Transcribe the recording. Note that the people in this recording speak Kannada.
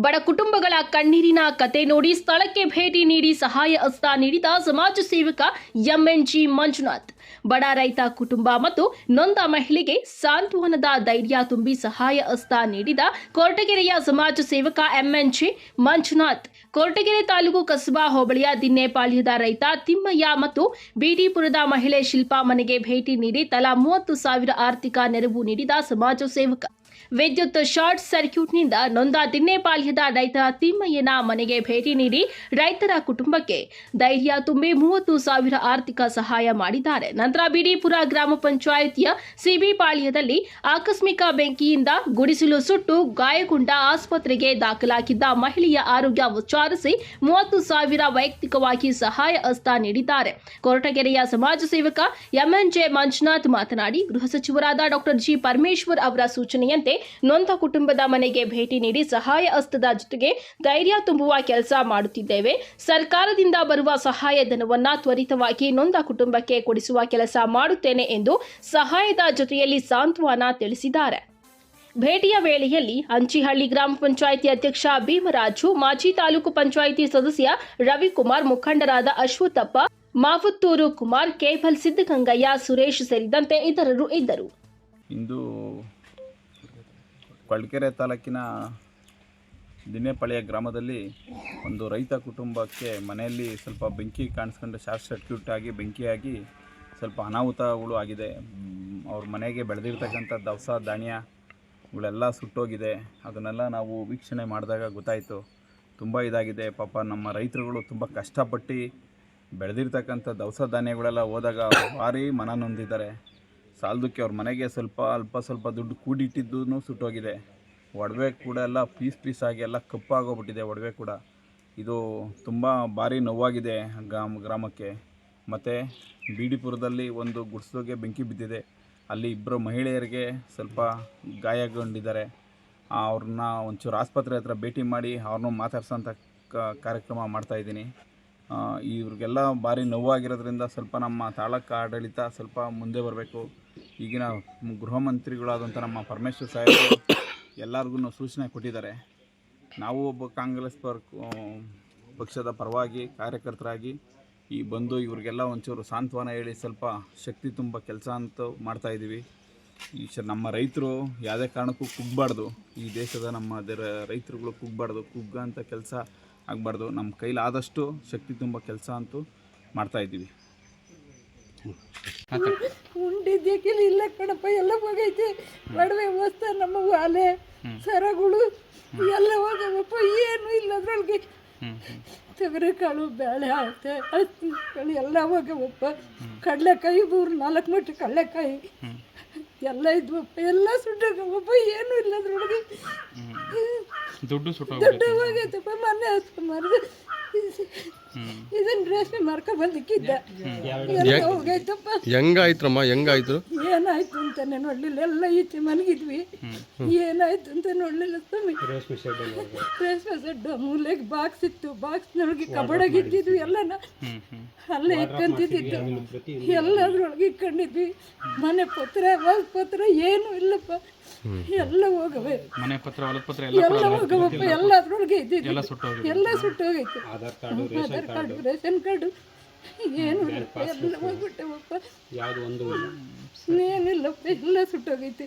ಬಡ ಕುಟುಂಬಗಳ ಕಣ್ಣೀರಿನ ಕತೆ ನೋಡಿ ಸ್ಥಳಕ್ಕೆ ಭೇಟಿ ನೀಡಿ ಸಹಾಯ ಹಸ್ತ ನೀಡಿದ ಸಮಾಜ ಸೇವಕ ಎಂಎನ್ಜಿ ಮಂಜುನಾಥ್ ಬಡ ರೈತ ಕುಟುಂಬ ಮತ್ತು ನೊಂದ ಮಹಿಳೆಗೆ ಸಾಂತ್ವನದ ಧೈರ್ಯ ತುಂಬಿ ಸಹಾಯ ಹಸ್ತ ನೀಡಿದ ಕೊರಟಗೆರೆಯ ಸಮಾಜ ಸೇವಕ ಎಂಎನ್ಜಿ ಮಂಜುನಾಥ್ ಕೊರಟಗೆರೆ ತಾಲೂಕು ಕಸಬಾ ಹೋಬಳಿಯ ದಿನ್ನೇಪಾಳ್ಯದ ರೈತ ತಿಮ್ಮಯ್ಯ ಮತ್ತು ಬಿಡಿಪುರದ ಮಹಿಳೆ ಶಿಲ್ಪಾ ಮನೆಗೆ ಭೇಟಿ ನೀಡಿ ತಲಾ 30,000 ಆರ್ಥಿಕ ನೆರವು ನೀಡಿದ ಸಮಾಜ ಸೇವಕ ವಿದ್ಯುತ್ ಶಾರ್ಟ್ ಸರ್ಕ್ಯೂಟ್ನಿಂದ ನೊಂದ ದಿನ್ನೇಪಾಳ್ಯದ ರೈತ ತಿಮ್ಮಯ್ಯನ ಮನೆಗೆ ಭೇಟಿ ನೀಡಿ ರೈತರ ಕುಟುಂಬಕ್ಕೆ ಧೈರ್ಯ ತುಂಬಿ 30,000 ಆರ್ಥಿಕ ಸಹಾಯ ಮಾಡಿದ್ದಾರೆ. ನಂತರ ಬಿಡಿಪುರ ಗ್ರಾಮ ಪಂಚಾಯಿತಿಯ ಸಿಬಿ ಪಾಳ್ಯದಲ್ಲಿ ಆಕಸ್ಮಿಕ ಬೆಂಕಿಯಿಂದ ಗುಡಿಸಲು ಸುಟ್ಟು ಗಾಯಗೊಂಡ ಆಸ್ಪತ್ರೆಗೆ ದಾಖಲಾಗಿದ್ದ ಮಹಿಳೆಯ ಆರೋಗ್ಯ ವಿಚಾರಿಸಿ 30,000 ವೈಯಕ್ತಿಕವಾಗಿ ಸಹಾಯ ಹಸ್ತ ನೀಡಿದ್ದಾರೆ. ಕೊರಟಗೆರೆಯ ಸಮಾಜ ಸೇವಕ ಎಂಎನ್ಜೆ ಮಂಜುನಾಥ್ ಮಾತನಾಡಿ, ಗೃಹ ಸಚಿವರಾದ ಡಾಕ್ಟರ್ ಜಿ ಪರಮೇಶ್ವರ್ ಅವರ ಸೂಚನೆಯಂತೆ ನೊಂದ ಕುಟುಂಬದ ಮನೆಗೆ ಭೇಟಿ ನೀಡಿ ಸಹಾಯ ಹಸ್ತದ ಜೊತೆಗೆ ಧೈರ್ಯ ತುಂಬುವ ಕೆಲಸ ಮಾಡುತ್ತಿದ್ದೇವೆ. ಸರ್ಕಾರದಿಂದ ಬರುವ ಸಹಾಯಧನವನ್ನ ತ್ವರಿತವಾಗಿ ನೊಂದ ಕುಟುಂಬಕ್ಕೆ ಕೊಡಿಸುವ ಕೆಲಸ ಮಾಡುತ್ತೇನೆ ಎಂದು ಸಹಾಯದ ಜೊತೆಯಲ್ಲಿ ಸಾಂತ್ವನ ತಿಳಿಸಿದ್ದಾರೆ. ಭೇಟಿಯ ವೇಳೆಯಲ್ಲಿ ಹಂಚಿಹಳ್ಳಿ ಗ್ರಾಮ ಪಂಚಾಯಿತಿ ಅಧ್ಯಕ್ಷ ಭೀಮರಾಜು, ಮಾಜಿ ತಾಲೂಕು ಪಂಚಾಯಿತಿ ಸದಸ್ಯ ರವಿಕುಮಾರ್, ಮುಖಂಡರಾದ ಅಶ್ವತ್ಥಪ್ಪ, ಮಾವುತ್ತೂರು ಕುಮಾರ್, ಕೇಬಲ್ ಸಿದ್ದಗಂಗಯ್ಯ, ಸುರೇಶ್ ಸೇರಿದಂತೆ ಇತರರು ಇದ್ದರು. ಇಂದು ಕೊರಟಗೆರೆ ತಾಲೂಕಿನ ದಿನ್ನೇಪಾಳ್ಯ ಗ್ರಾಮದಲ್ಲಿ ಒಂದು ರೈತ ಕುಟುಂಬಕ್ಕೆ ಮನೆಯಲ್ಲಿ ಸ್ವಲ್ಪ ಬೆಂಕಿ ಕಾಣಿಸ್ಕೊಂಡು ಶಾರ್ಟ್ ಸರ್ಕ್ಯೂಟ್ ಆಗಿ ಬೆಂಕಿಯಾಗಿ ಸ್ವಲ್ಪ ಅನಾಹುತಗಳು ಆಗಿದೆ. ಅವ್ರ ಮನೆಗೆ ಬೆಳೆದಿರ್ತಕ್ಕಂಥ ದವಸ ಧಾನ್ಯಗಳೆಲ್ಲ ಸುಟ್ಟೋಗಿದೆ. ಅದನ್ನೆಲ್ಲ ನಾವು ವೀಕ್ಷಣೆ ಮಾಡಿದಾಗ ಗೊತ್ತಾಯಿತು, ತುಂಬ ಇದಾಗಿದೆ. ಪಾಪ ನಮ್ಮ ರೈತರುಗಳು ತುಂಬ ಕಷ್ಟಪಟ್ಟು ಬೆಳೆದಿರ್ತಕ್ಕಂಥ ದವಸ ಧಾನ್ಯಗಳೆಲ್ಲ ಹೋದಾಗ ಭಾರಿ ಮನ ನೊಂದಿದ್ದಾರೆ. ಸಾಲದಕ್ಕೆ ಅವ್ರ ಮನೆಗೆ ಸ್ವಲ್ಪ ದುಡ್ಡು ಕೂಡಿಟ್ಟಿದ್ದೂ ಸುಟ್ಟೋಗಿದೆ. ಒಡವೆ ಕೂಡ ಎಲ್ಲ ಪೀಸ್ ಆಗಿ ಎಲ್ಲ ಕಪ್ಪಾಗೋಗ್ಬಿಟ್ಟಿದೆ ಒಡವೆ ಕೂಡ. ಇದು ತುಂಬ ಭಾರಿ ನೋವಾಗಿದೆ ಗ್ರಾಮಕ್ಕೆ. ಮತ್ತು ಬಿಡಿಪುರದಲ್ಲಿ ಒಂದು ಗುಡಿಸಲಿಗೆ ಬೆಂಕಿ ಬಿದ್ದಿದೆ. ಅಲ್ಲಿ 2 ಮಹಿಳೆಯರಿಗೆ ಸ್ವಲ್ಪ ಗಾಯಗೊಂಡಿದ್ದಾರೆ. ಅವ್ರನ್ನ ಒಂಚೂರು ಆಸ್ಪತ್ರೆ ಹತ್ರ ಭೇಟಿ ಮಾಡಿ ಅವ್ರನ್ನೂ ಮಾತಾಡ್ಸೋಂಥ ಕಾರ್ಯಕ್ರಮ ಮಾಡ್ತಾಯಿದ್ದೀನಿ. ಇವ್ರಿಗೆಲ್ಲ ಭಾರಿ ನೋವಾಗಿರೋದ್ರಿಂದ ಸ್ವಲ್ಪ ನಮ್ಮ ತಾಲೂಕು ಆಡಳಿತ ಸ್ವಲ್ಪ ಮುಂದೆ ಬರಬೇಕು. ಈಗಿನ ಗೃಹ ಮಂತ್ರಿಗಳಾದಂಥ ನಮ್ಮ ಪರಮೇಶ್ವರ್ ಸಾಹೇಬರು ಎಲ್ಲರಿಗೂ ಸೂಚನೆ ಕೊಟ್ಟಿದ್ದಾರೆ. ನಾವು ಒಬ್ಬ ಕಾಂಗ್ರೆಸ್ ಪಕ್ಷದ ಪರವಾಗಿ ಕಾರ್ಯಕರ್ತರಾಗಿ ಬಂದು ಇವ್ರಿಗೆಲ್ಲ ಒಂಚೂರು ಸಾಂತ್ವನ ಹೇಳಿ ಸ್ವಲ್ಪ ಶಕ್ತಿ ತುಂಬ ಕೆಲಸ ಅಂತ ಮಾಡ್ತಾಯಿದ್ದೀವಿ. ನಮ್ಮ ರೈತರು ಯಾವುದೇ ಕಾರಣಕ್ಕೂ ಕುಗ್ಗಬಾರ್ದು. ಈ ದೇಶದ ನಮ್ಮ ರೈತರುಗಳು ಕುಗ್ಗಬಾರ್ದು, ಕುಗ್ಗಂಥ ಕೆಲಸ ಆಗಬಾರ್ದು. ನಮ್ಮ ಕೈಲಾದಷ್ಟು ಶಕ್ತಿ ತುಂಬ ಕೆಲಸ ಅಂತೂ ಮಾಡ್ತಾಯಿದ್ದೀವಿ. ಉಂಡಿದ್ದಕ್ಕಿಲ್ಲ ಇಲ್ಲ ಕಣಪ್ಪ, ಎಲ್ಲ ಹೋಗೈತೆ. ಒಡವೆ ವಸ್ತ ನಮ್ಮ ಆಲೆ ಸರಗಳು ಎಲ್ಲ ಹೋಗವಪ್ಪ, ಏನು ಇಲ್ಲ ಅದ್ರೊಳಗೆ. ತೊಗರಿಕಾಳು, ಬೇಳೆ, ಹತ್ತಿಕಾಳು ಎಲ್ಲ ಹೋಗವಪ್ಪ. ಕಡಲೆಕಾಯಿ 4 ಮೂಟೆ ಕಡಲೆಕಾಯಿ ಎಲ್ಲ ಇದ್ವಪ್ಪ, ಎಲ್ಲ ಸುಟ್ಟೋಗವಪ್ಪ, ಏನು ಇಲ್ಲ ಅದ್ರೊಳಗೆ. ದುಡ್ಡು ಹೋಗೈತಪ್ಪ. ಮೊನ್ನೆ ಇದನ್ನ ರೇಷ್ಮೆ ಮಾರ್ಕ ಬಂದಿಕ್ಕಿದ್ದ, ಹೋಗೈತಪ್ಪ. ಹೆಂಗಾಯ್ತಮ್ಮ? ಹೆಂಗಾಯ್ತು? ಏನಾಯ್ತು ಅಂತಾನೆ ನೋಡ್ಲಿಲ್ಲ. ಎಲ್ಲ ಈಚೆ ಮನಗಿದ್ವಿ, ಏನಾಯ್ತು ಅಂತ ನೋಡ್ಲಿಲ್ಲ. ಸ್ವಾಮಿ ರೇಷ್ಮೆ ಸೆಡ್ಡು ಮೂಲೆಗೆ ಬಾಕ್ಸ್ ಇತ್ತು, ಬಾಕ್ಸ್ನೊಳಗೆ ಕಬಡಾಗಿದ್ದಿದ್ವಿ. ಎಲ್ಲನ ಅಲ್ಲೇ ಇಟ್ಕೊಂತಿದ್ದು, ಎಲ್ಲದ್ರೊಳಗೆ ಇಟ್ಕೊಂಡಿದ್ವಿ. ಮನೆ ಪತ್ರ ಏನು ಇಲ್ಲಪ್ಪ, ಎಲ್ಲ ಹೋಗವೆ. ಮನೆ ಪತ್ರ ಎಲ್ಲ ಹೋಗವಪ್ಪ, ಎಲ್ಲ ಅದ್ರೊಳಗೆ ಇದ್ದಿದ್ದು ಎಲ್ಲ ಸುಟ್ಟೋಗೈತೆ. ಆಧಾರ್ ಕಾರ್ಡು, ರೇಷನ್ ಕಾರ್ಡು ಏನು ಇಲ್ಲಪ್ಪ, ಎಲ್ಲ ಹೋಗ್ಬಿಟ್ಟವಪ್ಪ. ಏನಿಲ್ಲಪ್ಪ, ಎಲ್ಲ ಸುಟ್ಟೋಗೈತೆ.